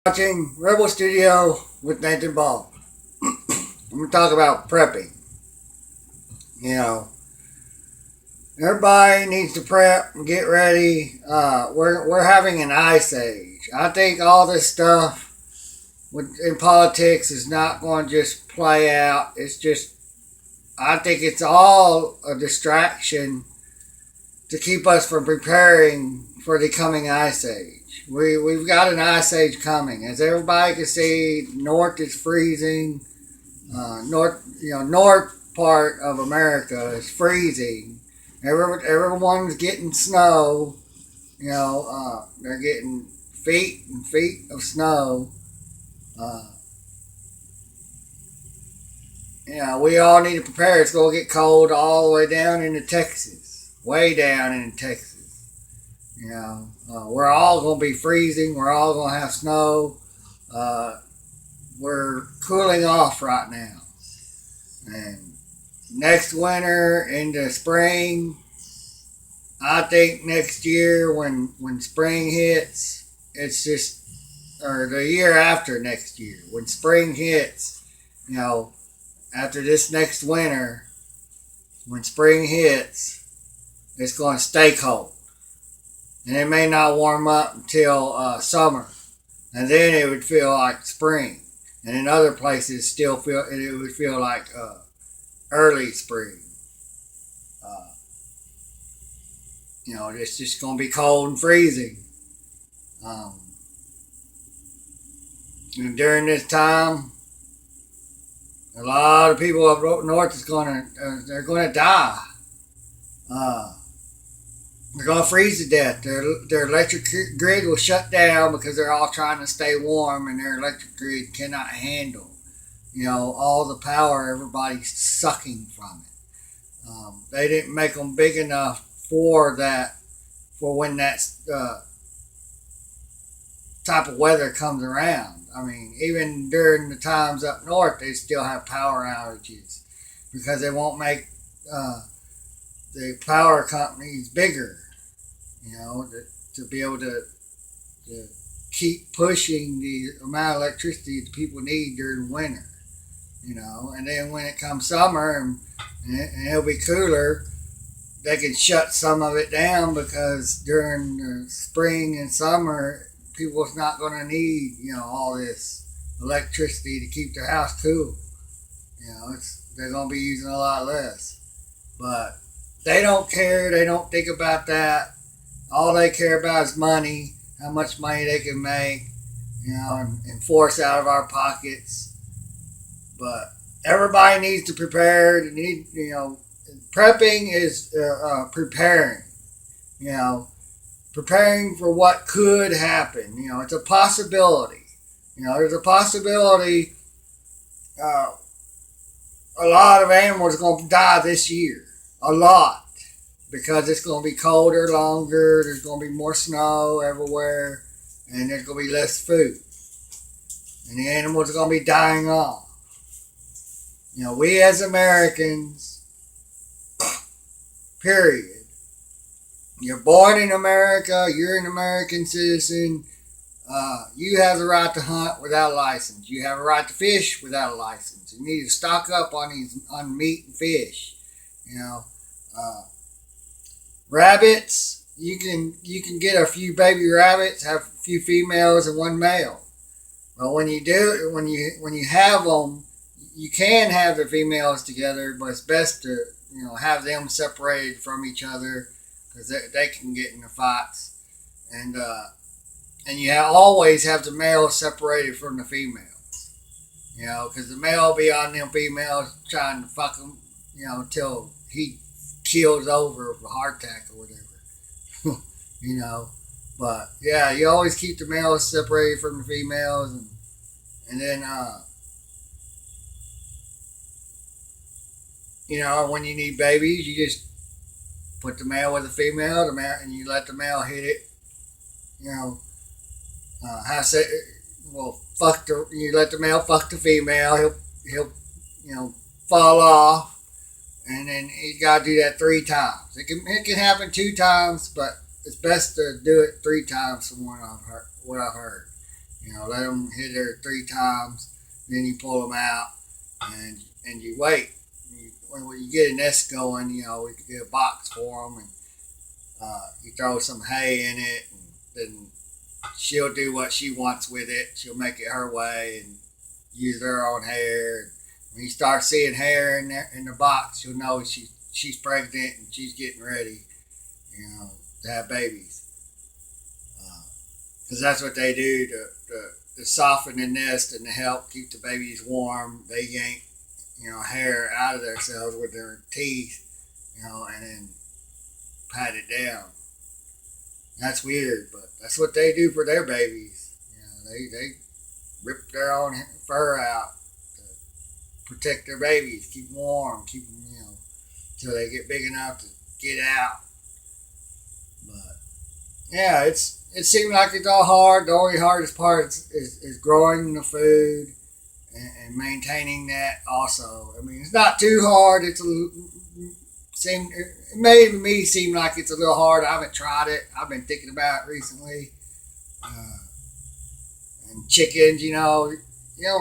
Watching Rebel Studio with Nathan Ball. I'm going to talk about prepping. You know, everybody needs to prep and get ready. We're having an ice age. I think all this stuff in politics is not going to just play out. I think it's all a distraction to keep us from preparing for the coming ice age. We've got an ice age coming. As everybody can see, north is freezing. North part of America is freezing. Everyone's getting snow. They're getting feet and feet of snow. Uh, we all need to prepare. It's going to get cold all the way down into Texas, way down into Texas. We're all going to be freezing. We're all going to have snow. We're cooling off right now. And next winter into spring, I think next year when spring hits, or the year after next year, when spring hits, after this next winter, when spring hits, it's going to stay cold. And it may not warm up until summer. And then it would feel like spring. And in other places, it would feel like early spring. It's just going to be cold and freezing. And during this time, a lot of people up north they're going to die. They're going to freeze to death. Their electric grid will shut down because they're all trying to stay warm, and their electric grid cannot handle, all the power everybody's sucking from it. They didn't make them big enough for when that type of weather comes around. I mean, even during the times up north, they still have power outages because they won't make the power companies bigger, to be able to keep pushing the amount of electricity that people need during winter, and then when it comes summer and it'll be cooler, they can shut some of it down because during the spring and summer, people's not going to need, all this electricity to keep their house cool. They're going to be using a lot less. But they don't care. They don't think about that. All they care about is money, how much money they can make, and force out of our pockets. But everybody needs to prepare. Prepping is preparing. Preparing for what could happen. It's a possibility. There's a possibility a lot of animals are going to die this year. A lot. Because it's going to be colder longer, there's going to be more snow everywhere, and there's going to be less food. And the animals are going to be dying off. We as Americans, period. You're born in America, you're an American citizen, you have the right to hunt without a license. You have a right to fish without a license. You need to stock up on meat and fish. Rabbits, you can get a few baby rabbits, have a few females and one male. But when you have them, you can have the females together, but it's best to have them separated from each other because they can get into fights, and you always have the males separated from the females, because the male will be on them females trying to fuck them, until he keels over of a heart attack or whatever, But yeah, you always keep the males separated from the females, and then when you need babies, you just put the male with the female, and you let the male hit it. You let the male fuck the female. He'll fall off. And then you gotta do that 3 times. It can happen 2 times, but it's best to do it 3 times from what I've heard. Let them hit her 3 times, then you pull them out, and you wait. When you get a nest going, we get a box for them, and you throw some hay in it, and then she'll do what she wants with it. She'll make it her way and use her own hair. When you start seeing hair in the box, you'll know she's pregnant and she's getting ready, to have babies. Because that's what they do to soften the nest and to help keep the babies warm. They yank, hair out of themselves with their teeth, and then pat it down. That's weird, but that's what they do for their babies. They rip their own fur out to protect their babies, keep them warm, keep them, till they get big enough to get out. But yeah, it seems like it's all hard. The only hardest part is growing the food and maintaining that. Also, I mean, it's not too hard. It made me seem like it's a little hard. I haven't tried it. I've been thinking about it recently. And chickens, you don't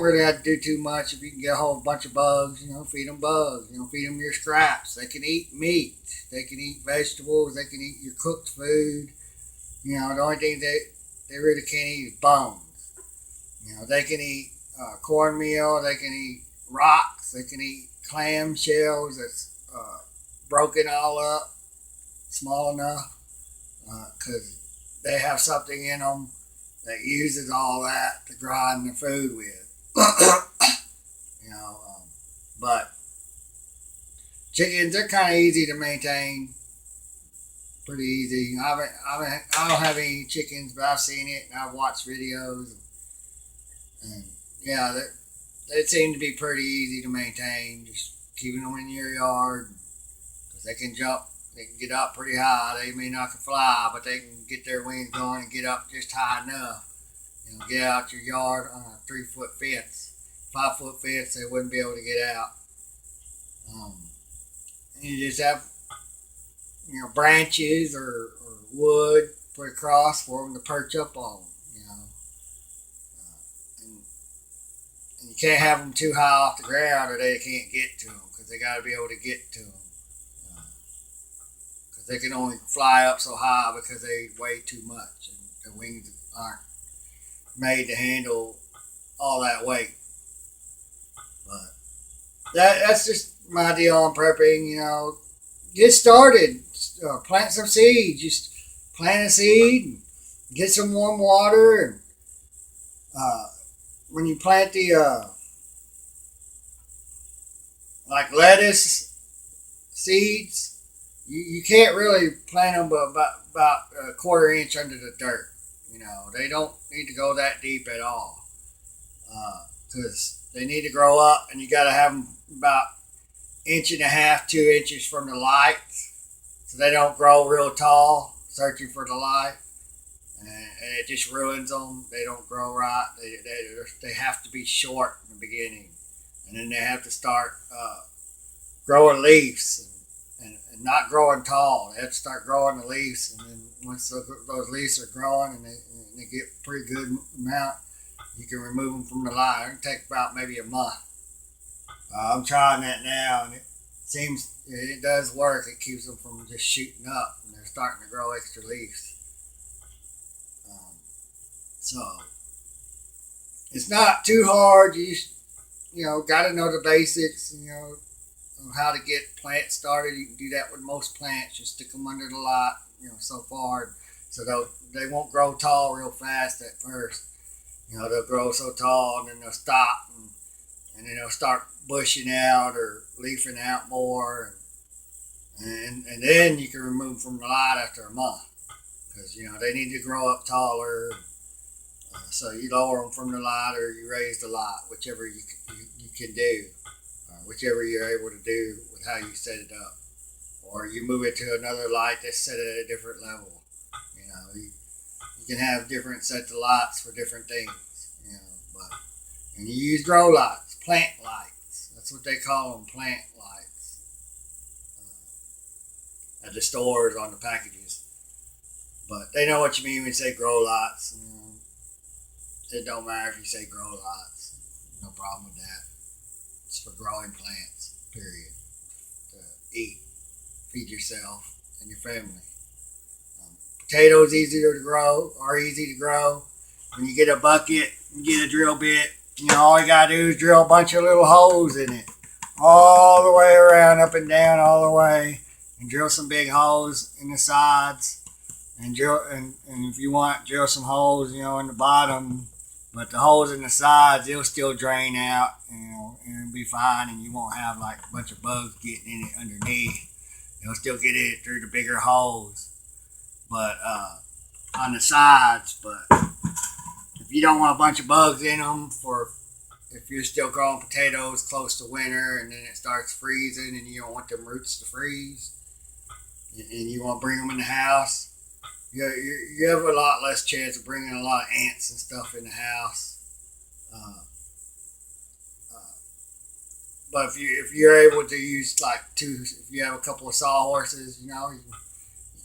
really have to do too much. If you can get a whole bunch of bugs, feed them bugs. Feed them your scraps. They can eat meat. They can eat vegetables. They can eat your cooked food. The only thing they really can't eat is bones. They can eat cornmeal. They can eat rocks. They can eat clam shells that's broken all up, small enough, because they have something in them that uses all that to grind the food with. But chickens are kind of easy to maintain, pretty easy. I don't have any chickens, but I've seen it and I've watched videos, and yeah, they seem to be pretty easy to maintain. Just keeping them in your yard. They can jump, they can get up pretty high. They may not can fly, but they can get their wings going and get up just high enough. Get out your yard on a 3-foot fence. 5-foot fence, they wouldn't be able to get out. And you just have, branches or wood put across for them to perch up on. And you can't have them too high off the ground or they can't get to them because they got to be able to get to them. They can only fly up so high because they weigh too much, and their wings aren't made to handle all that weight. But that's just my deal on prepping. Get started, plant some seeds. Just plant a seed, and get some warm water, and when you plant the like lettuce seeds. You can't really plant them about a 1/4 inch under the dirt. They don't need to go that deep at all because they need to grow up, and you got to have them about 1.5 inches, 2 inches from the light, so they don't grow real tall, searching for the light, and it just ruins them. They don't grow right. They have to be short in the beginning, and then they have to start growing leaves. And not growing tall. They have to start growing the leaves, and then once those leaves are growing and they get a pretty good amount, you can remove them from the line. It can take about maybe a month. I'm trying that now, and it does work. It keeps them from just shooting up, and they're starting to grow extra leaves. So it's not too hard. You got to know the basics. How to get plants started. You can do that with most plants. Just stick them under the light, so far, so they won't grow tall real fast at first. They'll grow so tall and then they'll stop and then they'll start bushing out or leafing out more, and then you can remove them from the light after a month because they need to grow up taller. So you lower them from the light or you raise the light, whichever you can do. Whichever you're able to do with how you set it up, or you move it to another light that's set at a different level. You can have different sets of lights for different things. And you use grow lights, plant lights. That's what they call them, plant lights. At the stores on the packages, but they know what you mean when you say grow lights. It don't matter if you say grow lots. No problem with that. It's for growing plants, period. To eat, feed yourself and your family. Potatoes easier to grow, are easy to grow. When you get a bucket, you get a drill bit, all you gotta do is drill a bunch of little holes in it. All the way around, up and down, all the way. And drill some big holes in the sides. And if you want, drill some holes, in the bottom. But the holes in the sides, they'll still drain out, and it'll be fine, and you won't have like a bunch of bugs getting in it underneath. They'll still get it through the bigger holes, but on the sides. But if you don't want a bunch of bugs in them, if you're still growing potatoes close to winter and then it starts freezing and you don't want them roots to freeze, and you want to bring them in the house, you have a lot less chance of bringing a lot of ants and stuff in the house. But if you're able to use if you have a couple of sawhorses, you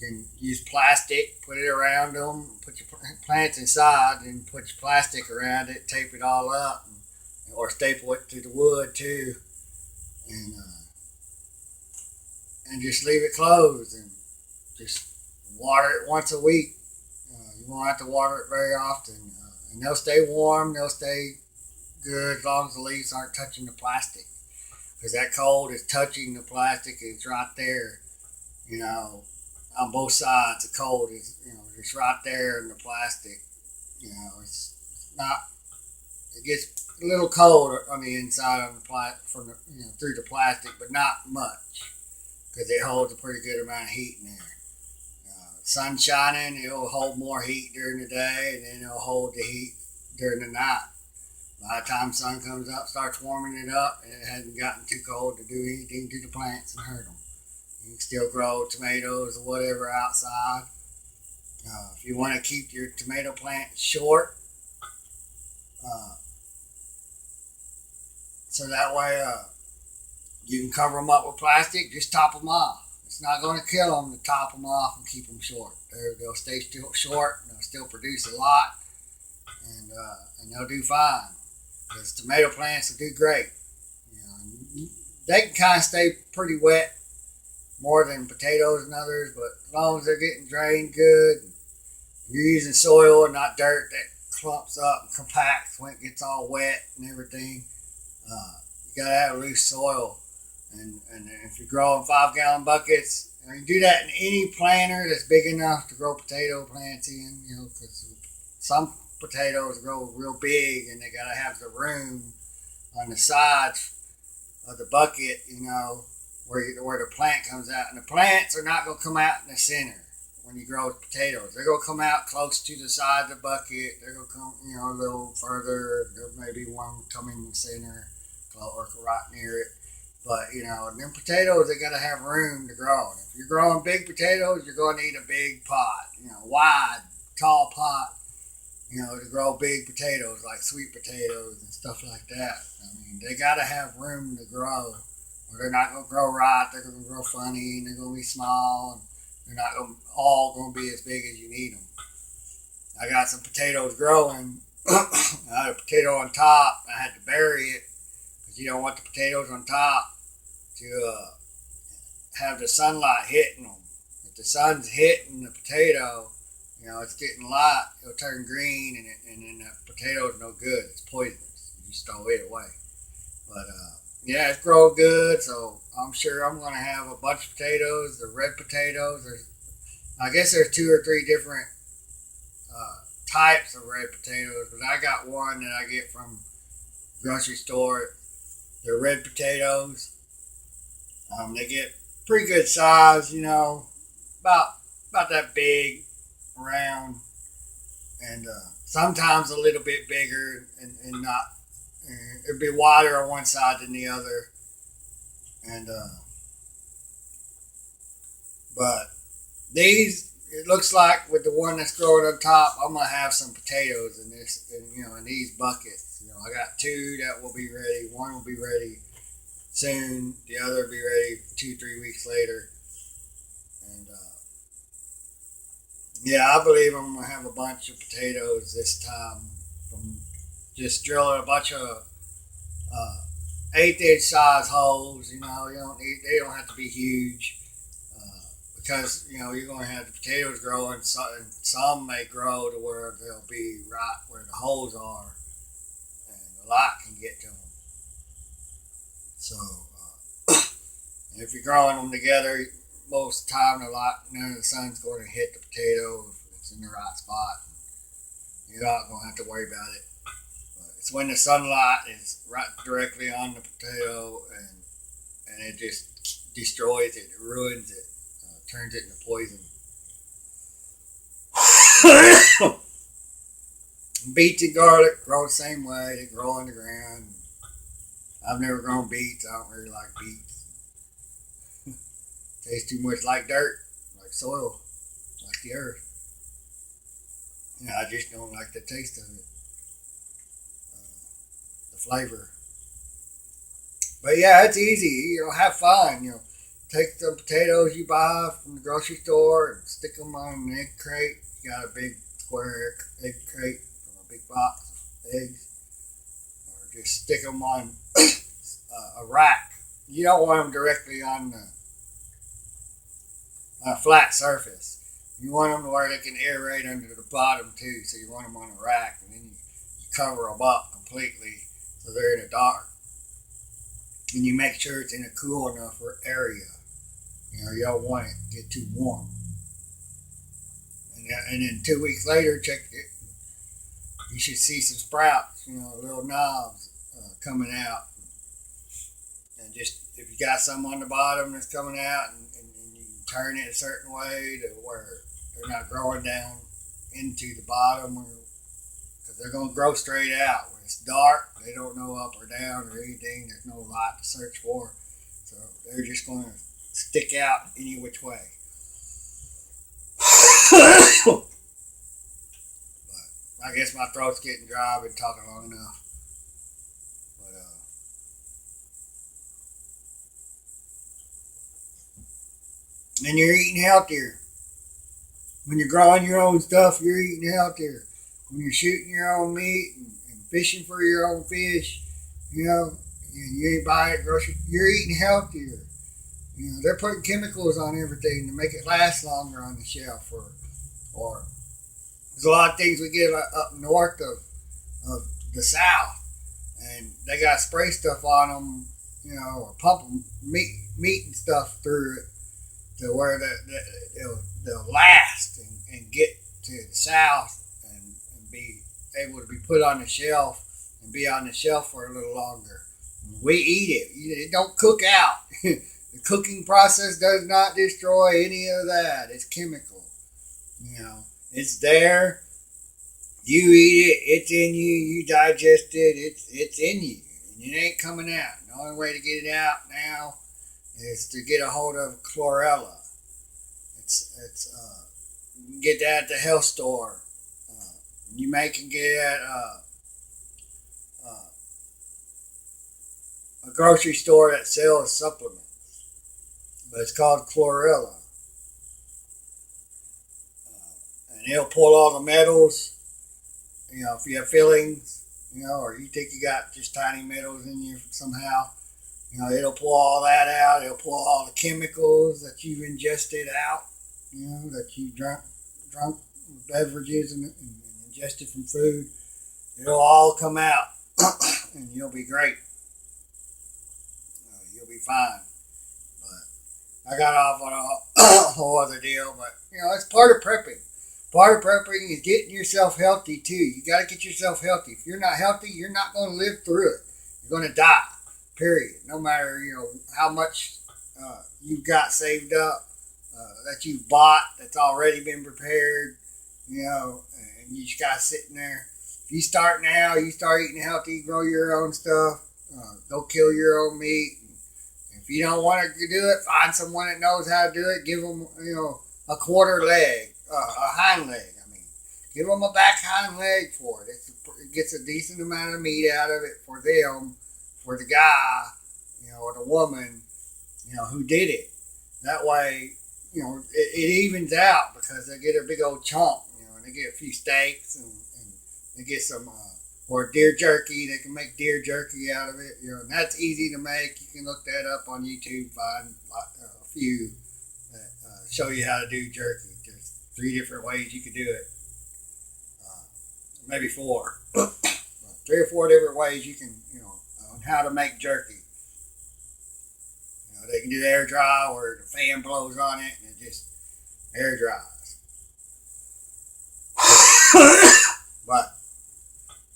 can use plastic, put it around them, put your plants inside, and put your plastic around it, tape it all up, or staple it to the wood too, and just leave it closed and just water it once a week. You won't have to water it very often, and they'll stay warm. They'll stay good as long as the leaves aren't touching the plastic, because that cold is touching the plastic. And it's right there, on both sides. The cold is, just right there in the plastic. It's not. It gets a little cold on the inside of through the plastic, but not much, because it holds a pretty good amount of heat in there. Sun shining, it'll hold more heat during the day, and then it'll hold the heat during the night. By the time the sun comes up, starts warming it up, and it hasn't gotten too cold to do anything to the plants and hurt them. You can still grow tomatoes or whatever outside. If you want to keep your tomato plants short, so that way you can cover them up with plastic, just top them off. It's not going to kill them to top them off and keep them short. They'll stay still short, and they'll still produce a lot, and they'll do fine. Because tomato plants will do great. They can kind of stay pretty wet more than potatoes and others, but as long as they're getting drained good, you're using soil and not dirt that clumps up and compacts when it gets all wet and everything. You gotta have loose soil. And if you grow in 5-gallon buckets, you can do that in any planter that's big enough to grow potato plants in, because some potatoes grow real big and they gotta have the room on the sides of the bucket, where the plant comes out. And the plants are not gonna come out in the center when you grow potatoes. They're gonna come out close to the side of the bucket. They're gonna come, a little further. There may be one coming in the center or right near it. But, them potatoes, they got to have room to grow. And if you're growing big potatoes, you're going to need a big pot, wide, tall pot, to grow big potatoes like sweet potatoes and stuff like that. They got to have room to grow, or they're not going to grow right. They're going to grow funny, and they're going to be small, and they're not all going to be as big as you need them. I got some potatoes growing. I had a potato on top. I had to bury it, because you don't want the potatoes on top to have the sunlight hitting them. If the sun's hitting the potato, it's getting light, it'll turn green, and then the potato is no good. It's poisonous. You just throw it away. But it's growing good, so I'm sure I'm going to have a bunch of potatoes. The red potatoes. I guess there's 2 or 3 different types of red potatoes, but I got one that I get from the grocery store. They're red potatoes. They get pretty good size, about that big, round, and sometimes a little bit bigger, and not. It'd be wider on one side than the other, and but these, it looks like with the one that's growing on top, I'm gonna have some potatoes in this, in these buckets. I got 2 that will be ready. One will be ready soon. The other will be ready 2-3 weeks later. And I believe I'm gonna have a bunch of potatoes this time from just drilling a bunch of eighth inch size holes. You know, they don't have to be huge because you're going to have the potatoes growing. Some may grow to where they'll be right where the holes are, and the light can get to them. So if you're growing them together, most of the time none of the sun's going to hit the potato if it's in the right spot. You're not going to have to worry about it. But it's when the sunlight is right directly on the potato and it just destroys it, it ruins it, turns it into poison. Beets and garlic grow the same way. They grow on the ground. I've never grown beets. I don't really like beets. Tastes too much like dirt, like soil, like the earth. I just don't like the taste of it, the flavor. But yeah, it's easy. Have fun. Take the potatoes you buy from the grocery store and stick them on an egg crate. You got a big square egg crate from a big box of eggs, or just stick them on a rack. You don't want them directly on a flat surface. You want them to where they can aerate under the bottom too. So you want them on a rack, and then you cover them up completely so they're in the dark. And you make sure it's in a cool enough area. You don't want it to get too warm. And then 2 weeks later, check it. You should see some sprouts, little knobs coming out. And just if you got some on the bottom that's coming out, and you can turn it a certain way to where they're not growing down into the bottom, because they're going to grow straight out. When it's dark, they don't know up or down or anything. There's no light to search for. So they're just going to stick out any which way. But I guess my throat's getting dry. I've been talking long enough. But and you're eating healthier. When you're growing your own stuff, you're eating healthier. When you're shooting your own meat and fishing for your own fish, and you ain't buying it grocery, you're eating healthier. They're putting chemicals on everything to make it last longer on the shelf, or there's a lot of things we get up north of the South, and they got spray stuff on them, or pump meat and stuff through it to where they'll last and get to the South and be able to be put on the shelf and be on the shelf for a little longer. We eat it. It don't cook out. The cooking process does not destroy any of that. It's chemical. It's there. You eat it. It's in you. You digest it. It's in you. And it ain't coming out. The only way to get it out now is to get a hold of chlorella. You can get that at the health store. You can get it at a grocery store that sells supplements. But it's called chlorella. And it'll pull all the metals, if you have fillings, or you think you got just tiny metals in you somehow, it'll pull all that out. It'll pull all the chemicals that you've ingested out, that you drunk beverages and ingested from food. It'll all come out, and you'll be great. You'll be fine. I got off on a whole other deal, but it's part of prepping. Part of prepping is getting yourself healthy too. You got to get yourself healthy. If you're not healthy, you're not going to live through it. You're going to die. Period. No matter how much you've got saved up, that you've bought, that's already been prepared. And you just got sitting there. If you start now, you start eating healthy, grow your own stuff, go kill your own meat. If you don't want to do it, find someone that knows how to do it. Give them, a quarter leg, a hind leg. Give them a back hind leg for it. It gets a decent amount of meat out of it for them, for the guy, or the woman, who did it. That way, it evens out because they get a big old chunk, and they get a few steaks and they get some or deer jerky. They can make deer jerky out of it. And that's easy to make. You can look that up on YouTube. Find a few that show you how to do jerky. There's 3 different ways you could do it. Maybe 4. 3 or 4 different ways you can, on how to make jerky. They can do air dry where the fan blows on it and it just air dries. But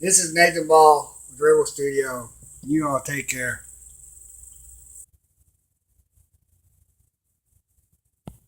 this is Nathan Ball with Rebel Studio. You all take care.